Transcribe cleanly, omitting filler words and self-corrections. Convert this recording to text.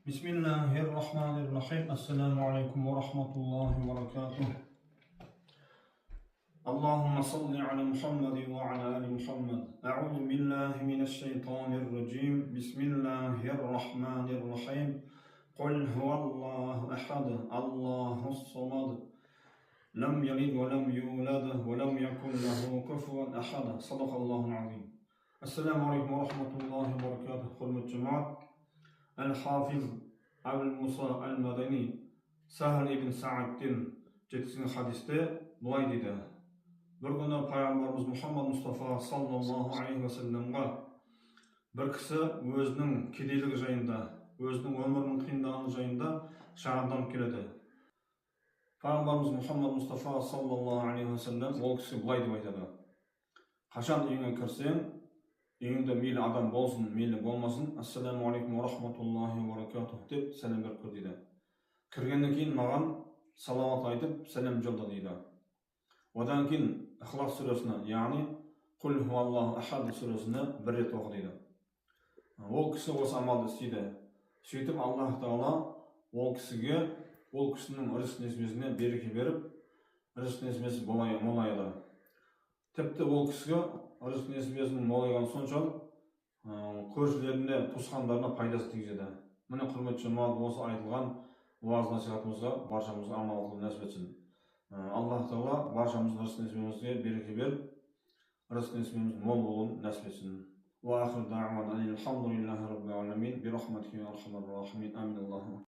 بسم الله الرحمن الرحيم. السلام عليكم ورحمة الله وبركاته. اللهم صل على محمد وعلى آل محمد. أعوذ بالله من الشيطان الرجيم. بسم الله الرحمن الرحيم. قل هو الله أحد الله الصمد لم يلد ولم يولد ولم يكن له كفوا أحد. صدق الله العظيم. السلام عليكم ورحمة الله وبركاته. حرمة الجماعة. Al-Hafiz Abul-Musa Al-Madani Sahal ibn Sa'ad'in 7 hadiste бұлай дейді: бір күні пайғамбарымыз Мұхаммад Мұстафа саллаллаху алейхи ва салламға бір кісі өзінің кедейлігі жайында, өзінің өмірінің қиындығы жайында шағымданып келеді. Пайғамбарымыз Мұхаммад Мұстафа саллаллаху алейхи ва саллам ол кісі бұлай деп айтады: қашан үйіңе кірсең, үйіңде мейлі адам болсын, мейлі болмасын, ассаламу алейкум ва рахматуллахи ва баракатух деп сәлем беріп кір дейді. Кіргеннен кейін маған салауат айтып сәлем жолда дейді. Одан кейін Ихлас сүресіне, яғни Құл хуаллаху ахад сүресіне бір рет оқы дейді. Ол кісі осы амалды істейді. Сөйтіп Аллах Тағала ол кісіге, ол кісінің рызық несібесіне береке беріп, рызық несібесі молаяды. Тіпті ол кісіге рызық несібесінің молайғаны соншалық көршілеріне, туысқандарына пайдасы тигізеді. Міне құрметті жамағат, осы айтылған уаз насихатымызға баршамызға амал қылу нәсіп етсін. Аллах Тағала баршамыздың рызық несібемізге береке беріп, рызық несібеміздің мол болуын нәсіп етсін. Ва ахир дағуана алхамдулиллахи раббил аламин би рахматихи ва архамар рахимин. Амин.